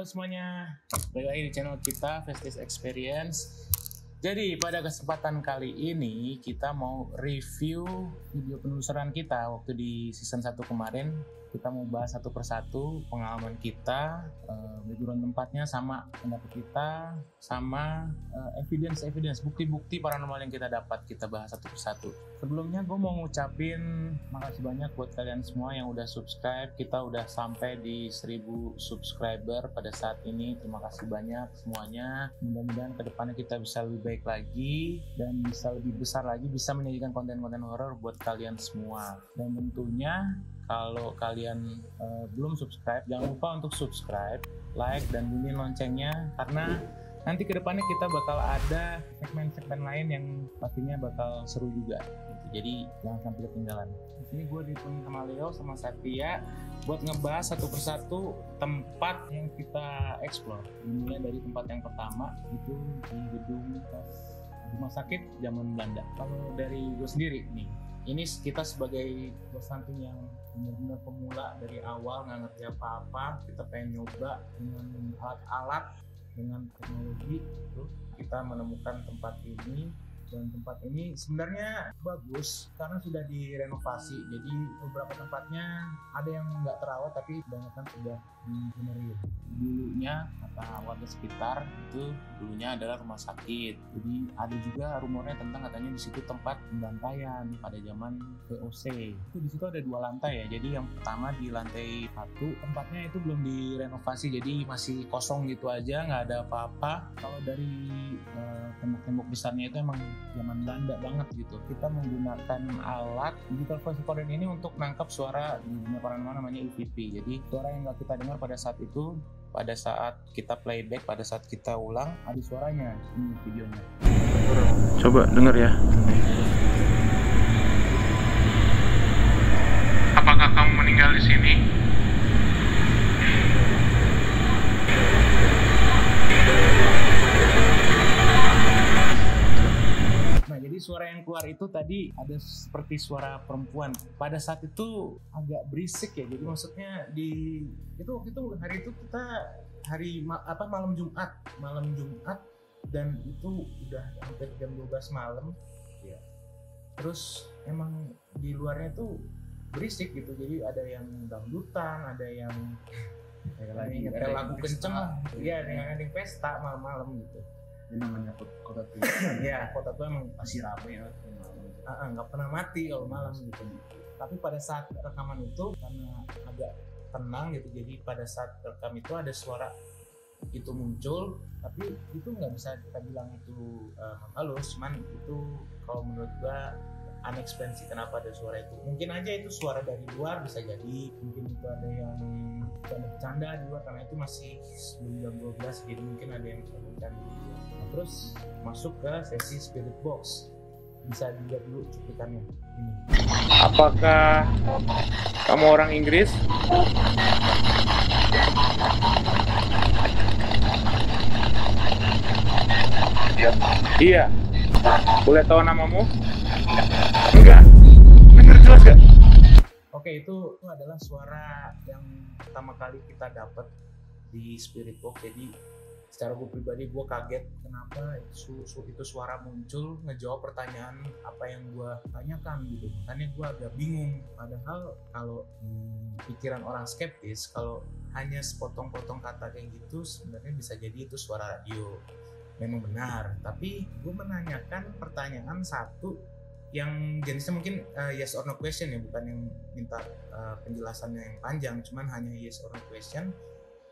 Halo semuanya, balik lagi di channel kita Festis Experience. Jadi pada kesempatan kali ini kita mau review video penelusuran kita waktu di season 1 kemarin. Kita mau bahas satu persatu pengalaman kita, background tempatnya, sama pendapat kita, sama evidence bukti-bukti paranormal yang kita dapat, kita bahas satu persatu. Sebelumnya gue mau ngucapin makasih banyak buat kalian semua yang udah subscribe. Kita udah sampai di 1000 subscriber pada saat ini. Terima kasih banyak semuanya. Mudah-mudahan kedepannya kita bisa lebih baik lagi dan bisa lebih besar lagi, bisa menyajikan konten-konten horor buat kalian semua. Dan tentunya kalau kalian belum subscribe, jangan lupa untuk subscribe, like, dan bunyiin loncengnya, karena nanti kedepannya kita bakal ada segmen-segmen lain yang pastinya bakal seru juga gitu. Jadi jangan sampai ketinggalan. Di sini gue ditemani sama Leo sama Satria buat ngebahas satu persatu tempat yang kita explore. Dimulai dari tempat yang pertama, itu di gedung rumah sakit zaman Belanda. Kalau dari gue sendiri nih, ini kita sebagai dosen yang benar-benar pemula dari awal, nggak ngerti apa-apa, kita pengen nyoba dengan alat-alat, dengan teknologi itu kita menemukan tempat ini. Dan tempat ini sebenarnya bagus karena sudah direnovasi, jadi beberapa tempatnya ada yang nggak terawat tapi kebanyakan sudah dibenerin. Dulunya kata warga sekitar itu dulunya adalah rumah sakit, jadi ada juga rumornya tentang katanya di situ tempat pembantaian pada zaman VOC. Itu di situ ada 2 lantai ya, jadi yang pertama di lantai 1 tempatnya itu belum direnovasi, jadi masih kosong gitu aja, nggak ada apa-apa. Kalau dari tembok-tembok besarnya itu emang zaman Belanda banget gitu. Kita menggunakan alat digital voice recorder ini untuk nangkap suara di dunia paranormal namanya EVP. Jadi suara yang nggak kita dengar pada saat itu, pada saat kita playback, pada saat kita ulang, ada suaranya. Ini videonya. Coba denger ya. Apakah kamu meninggal di sini? Suara yang keluar itu tadi ada seperti suara perempuan. Pada saat itu agak berisik ya. Jadi maksudnya hari itu kita malam Jumat dan itu udah hampir jam 12 malam. Ya. Terus emang di luarnya tuh berisik gitu. Jadi ada yang dangdutan, ada yang nyetel lagu kenceng lah. Iya, dengan ada yang pesta malam-malam gitu. Ini namanya kota tua. Ya, kota tua emang masih ramai ya. Nggak pernah mati kalau malam gitu. Tapi pada saat rekaman itu karena agak tenang gitu, jadi pada saat rekam itu ada suara itu muncul, tapi itu nggak bisa kita bilang itu halus, cuman itu kalau menurut gua unexplained sih kenapa ada suara itu. Mungkin aja itu suara dari luar, bisa jadi mungkin itu ada yang bercanda di luar karena itu masih sebelum jam 12, jadi mungkin ada yang bercanda. Terus masuk ke sesi spirit box. Bisa dilihat dulu cuplikannya ini. Apakah kamu orang Inggris? Iya. Boleh tahu namamu? Enggak. Bener jelas gak? Oke, itu adalah suara yang pertama kali kita dapat di spirit box. Jadi secara gue pribadi gue kaget kenapa itu suara muncul ngejawab pertanyaan apa yang gue tanyakan gitu. Makanya gue agak bingung. Padahal kalau di pikiran orang skeptis, kalau hanya sepotong-potong kata kayak gitu sebenarnya bisa jadi itu suara radio. Memang benar. Tapi gue menanyakan pertanyaan satu yang jenisnya mungkin yes or no question ya, bukan yang minta penjelasannya yang panjang, cuman hanya yes or no question.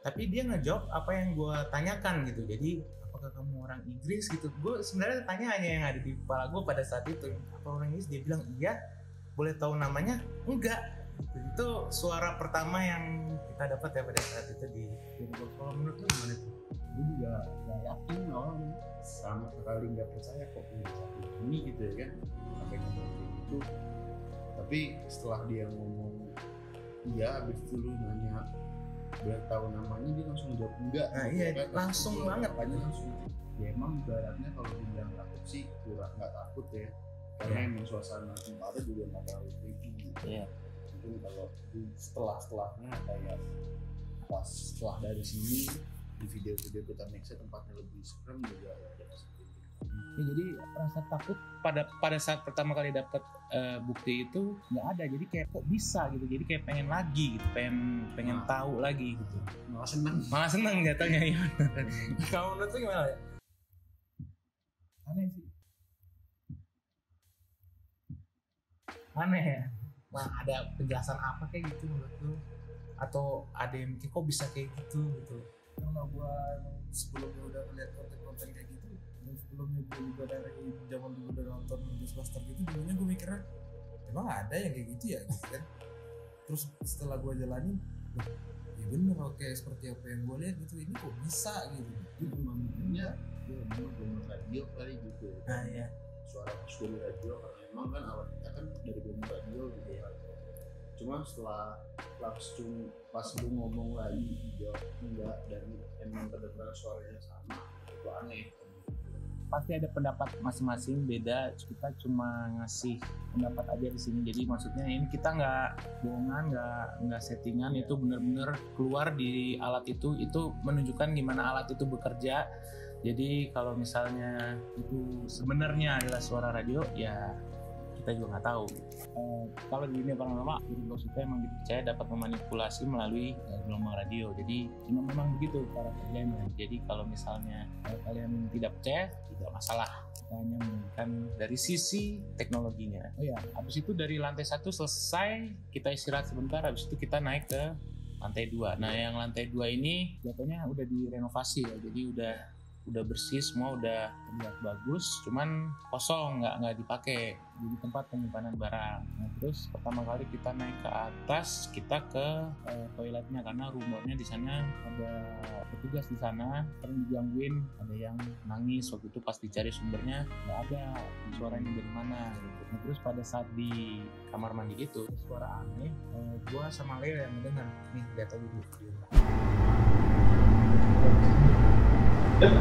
Tapi dia ngejawab apa yang gue tanyakan gitu. Jadi apakah kamu orang Inggris gitu. Gue sebenarnya tanya hanya yang ada di kepala gue pada saat itu. Apa orang Inggris? Dia bilang iya. Boleh tahu namanya? Enggak. Gitu. Itu suara pertama yang kita dapat ya pada saat itu di video. Kalau menurut lu gimana tuh? Gue juga gak yakin awalnya, sama sekali gak percaya kok punya satu ini gitu ya kan, sampai ngomong gitu. Tapi setelah dia ngomong iya, abis itu lu nanya boleh tahu namanya, dia langsung jawab enggak. Nah iya kan? Langsung banget aja langsung. Ya emang ibaratnya kalau dibilang takut sih kurang nggak takut ya, karena emang suasana tempatnya juga nggak terlalu creepy gitu. Mungkin kalau setelahnya kayak pas setelah dari sini di video-video kita nextnya tempatnya lebih serem juga ada positif. Ya, jadi rasa takut pada saat pertama kali dapat bukti itu nggak ada, jadi kayak kok bisa gitu, jadi kayak pengen lagi gitu, pengen tahu lagi gitu, malah seneng jatuhnya. Ya. Kamu menurut lu gimana ya? Aneh sih, aneh ya. Wah, ada penjelasan apa kayak gitu menurut lu? Atau ada yang mikir kok bisa kayak gitu gitu? Karena gue sebelumnya udah ngeliat konten-konten kayak gitu, dan sebelumnya gue juga dari zaman dulu udah nonton Ghostbuster gitu, dulunya gue mikirnya emang ada yang kayak gitu ya gitu kan. Terus setelah gue jalanin, ya bener oke, seperti apa yang gue lihat gitu, ini kok bisa gitu. Itu memangnya ya memang radio kali gitu. Nah ya, suara pas dari radio karena emang kan alat kita kan dari radio gitu ya. Cuma setelah langsung pas lu ngomong lagi jawab enggak dan emang kedengaran suaranya sama, itu aneh. pasti ada pendapat masing-masing beda, kita cuma ngasih pendapat aja di sini. Jadi maksudnya ini kita nggak bohongan, nggak settingan, itu benar-benar keluar di alat itu menunjukkan gimana alat itu bekerja. Jadi kalau misalnya itu sebenarnya adalah suara radio, ya kita juga nggak tahu. Kalau di dunia paranormal, Spiritbox itu emang dipercaya dapat memanipulasi melalui gelombang radio. Jadi memang begitu cara kerjanya. Jadi kalau misalnya kalian tidak percaya, tidak masalah. Kita hanya menunjukkan dari sisi teknologinya. Oh ya, habis itu dari lantai 1 selesai, kita istirahat sebentar. Habis itu kita naik ke lantai 2. Nah, yang lantai 2 ini jatuhnya udah direnovasi ya. Jadi udah bersih semua, udah terlihat bagus, cuman kosong, nggak dipakai, jadi tempat penyimpanan barang. Nah, terus pertama kali kita naik ke atas, kita ke toiletnya karena rumornya di sana ada petugas di sana, sering digangguin, ada yang nangis. Waktu itu pas dicari sumbernya nggak ada, suaranya dari mana gitu. Nah, terus pada saat di kamar mandi itu suara aneh, gua sama Leo yang mendengar. Nih, lihat aja dulu video. Itu.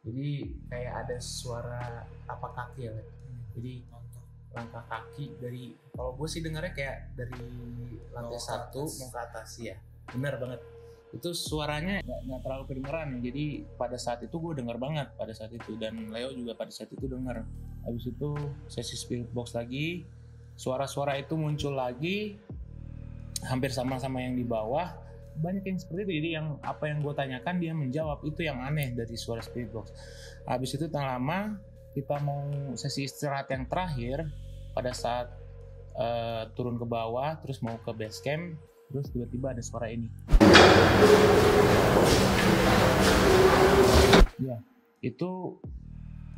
Jadi kayak ada suara tapak kaki ya. Jadi langkah kaki dari, kalau gue sih dengarnya kayak dari lantai 1 mau ke atas ya. Benar banget. Itu suaranya nggak terlalu kedengeran ya. Jadi pada saat itu gue dengar banget pada saat itu, dan Leo juga pada saat itu dengar. Habis itu sesi spirit box lagi, suara-suara itu muncul lagi, hampir sama-sama yang di bawah. Banyak yang seperti itu. Jadi yang apa yang gue tanyakan dia menjawab, itu yang aneh dari suara spirit box. Habis itu tak lama kita mau sesi istirahat yang terakhir, pada saat turun ke bawah terus mau ke base camp, terus tiba-tiba ada suara ini. Ya, itu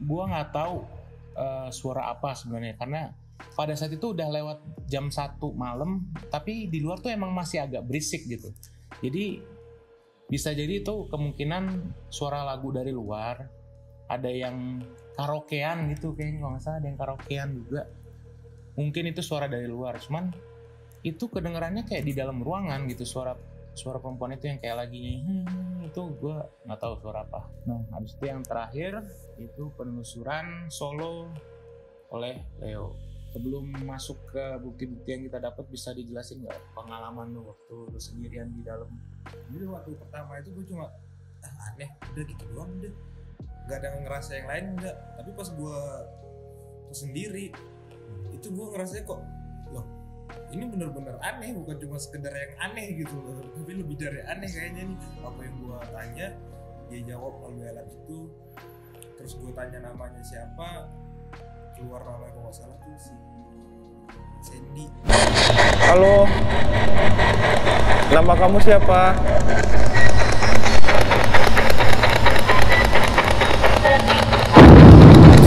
gua nggak tahu suara apa sebenarnya, karena pada saat itu udah lewat jam 1 malam, tapi di luar tuh emang masih agak berisik gitu. Jadi bisa jadi itu kemungkinan suara lagu dari luar, ada yang karaokean gitu kayaknya, kalau nggak salah ada yang karaokean juga. Mungkin itu suara dari luar, cuman itu kedengarannya kayak di dalam ruangan gitu, suara perempuan itu yang kayak lagi itu gue nggak tahu suara apa. Nah, habis itu yang terakhir itu penelusuran solo oleh Leo. Sebelum masuk ke bukti-bukti yang kita dapat, bisa dijelasin nggak pengalaman lu waktu lu sendirian di dalam? Jadi waktu pertama itu gue cuma aneh, udah gitu doang, udah nggak ada ngerasa yang lain, enggak. Tapi pas gue sendiri itu gue ngerasanya kok loh, ini bener-bener aneh, bukan cuma sekedar yang aneh gitu loh, tapi lebih dari aneh kayaknya nih. Apa yang gue tanya dia jawab melalui alat itu. Terus gue tanya namanya siapa, keluar namanya kalau nggak salah tuh si Sandy. Halo, nama kamu siapa?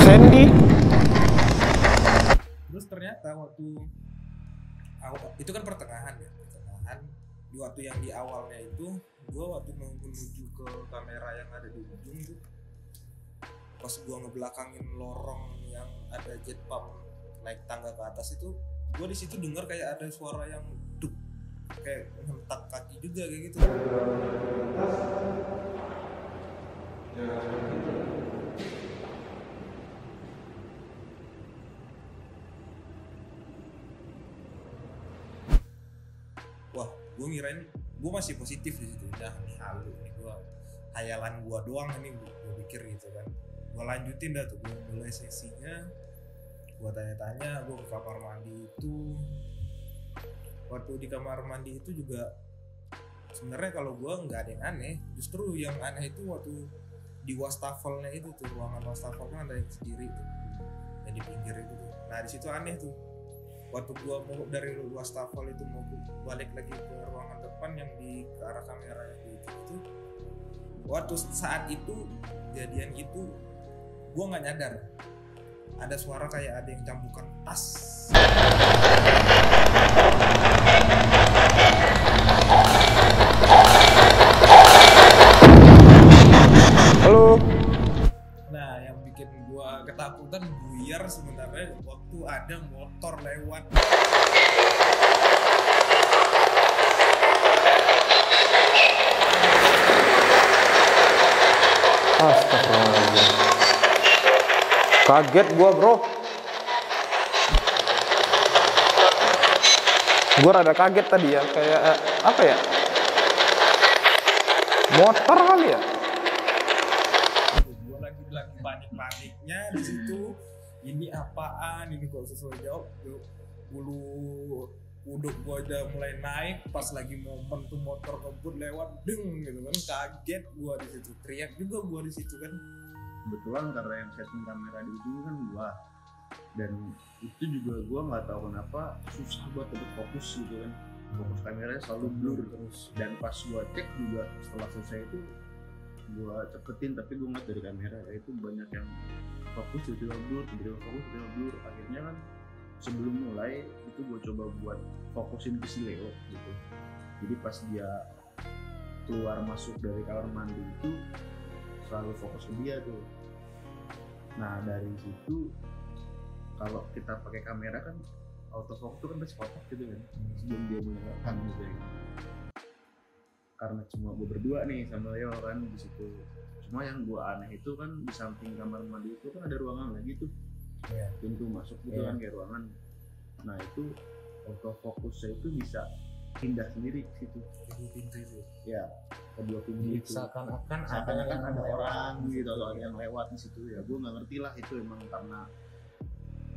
Sandy. Terus ternyata waktu itu kan pertengahan, di waktu yang di awalnya itu gue waktu menuju ke kamera yang ada di ujung tuh, pas gue ngebelakangin lorong yang ada jet pump naik tangga ke atas itu, gue di situ dengar kayak ada suara yang duk kayak hentak kaki juga kayak gitu. Wah, gue ngirain gue masih positif di situ. Nah, ini halu nih gue, hayalan gue doang ini gue pikir gitu kan. Gue lanjutin dah tuh, gue mulai sesinya. Gue tanya-tanya, gue ke kamar mandi itu. Waktu di kamar mandi itu juga sebenarnya kalau gue nggak ada yang aneh. Justru yang aneh itu waktu di wastafelnya itu tuh, ruangan wastafel kan ada yang sendiri tuh, yang di pinggir itu tuh. Nah di situ aneh tuh. Waktu gua mau dari wastafel itu mau balik lagi ke ruangan depan yang ke arah kamera itu, waktu saat itu kejadian itu gua nggak nyadar ada suara kayak ada yang cambukan tas. Halo. Nah yang bikin gua ketakutan buyar sebenarnya waktu ada motor lewat. Astagfirullahaladzim. Kaget gua, bro. Gua rada kaget tadi ya, kayak apa ya? Motor kali ya? Gue lagi panik-paniknya di situ. Ini apaan? Ini kok sesuai jawab. Bulu kuduk gue udah mulai naik. Pas lagi momen tuh motor ngebut lewat, deng gitu kan. Kaget gue di situ. Teriak juga gue di situ kan. Kebetulan karena yang setting kamera di ujung kan gua, dan itu juga gua nggak tahu kenapa susah buat tetap fokus gitu kan. Fokus kameranya selalu blur terus, dan pas gua cek juga setelah selesai itu gua cepetin, tapi gua ngeliat dari kamera itu banyak yang fokus tiba-tiba blur, tiba-tiba fokus tiba-tiba blur. Akhirnya kan sebelum mulai itu gua coba buat fokusin ke si Leo gitu. Jadi pas dia keluar masuk dari kamar mandi itu selalu fokus ke dia tuh. Nah dari situ kalau kita pakai kamera kan autofocus tuh kan pasti kotak gitu kan sebelum dia menyalakan gitu ya. Karena cuma gue berdua nih sama Leo kan di situ. Cuma yang gue aneh itu kan di samping kamar mandi itu kan ada ruangan lagi tuh, pintu masuk gitu kan kayak ruangan. Nah itu autofokusnya itu bisa pindah sendiri ke situ. Kedua pintu itu. Ya, kedua pintu itu. Seakan-akan Ada orang gitu atau ada yang lewat di situ ya. Gue nggak ngerti lah itu emang karena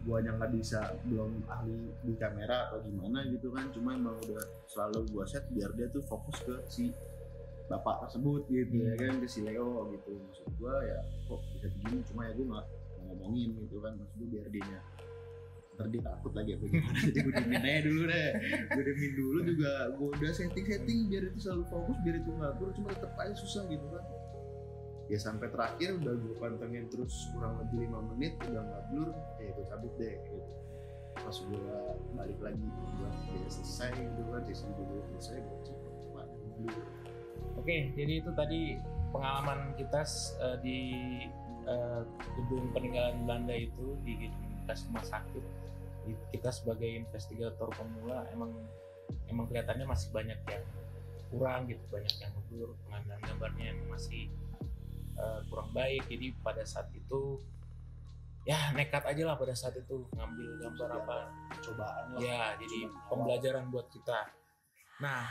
guanya nggak bisa, belum ahli di kamera atau gimana gitu kan. Cuma emang udah selalu gua set biar dia tuh fokus ke si bapak tersebut gitu ya kan, ke si Leo gitu. Maksud gua ya kok bisa begini, cuma ya gua nggak ngomongin gitu kan. Maksud gua biar dia ntar dia takut lagi apa gimana. Jadi gue diemin aja dulu deh. Gue diemin dulu juga. Gue udah setting biar itu selalu fokus, biar itu nggak blur. Cuma tetap aja susah gitu kan. Ya sampai terakhir udah gue pantengin terus kurang lebih 5 menit udah nggak blur. Ya gue cabut deh gitu. Pas gue balik lagi buat dia selesai gitu kan. Sesi dulu selesai gue cek blur. Oke, jadi itu tadi pengalaman kita di gedung peninggalan Belanda itu, di gedung bekas rumah sakit. Kita sebagai investigator pemula emang kelihatannya masih banyak yang kurang gitu, banyak yang blur, pengambilan gambarnya yang masih kurang baik. Jadi pada saat itu ya nekat aja lah pada saat itu ngambil gambar apa cobaan lah ya, jadi pembelajaran buat kita. Nah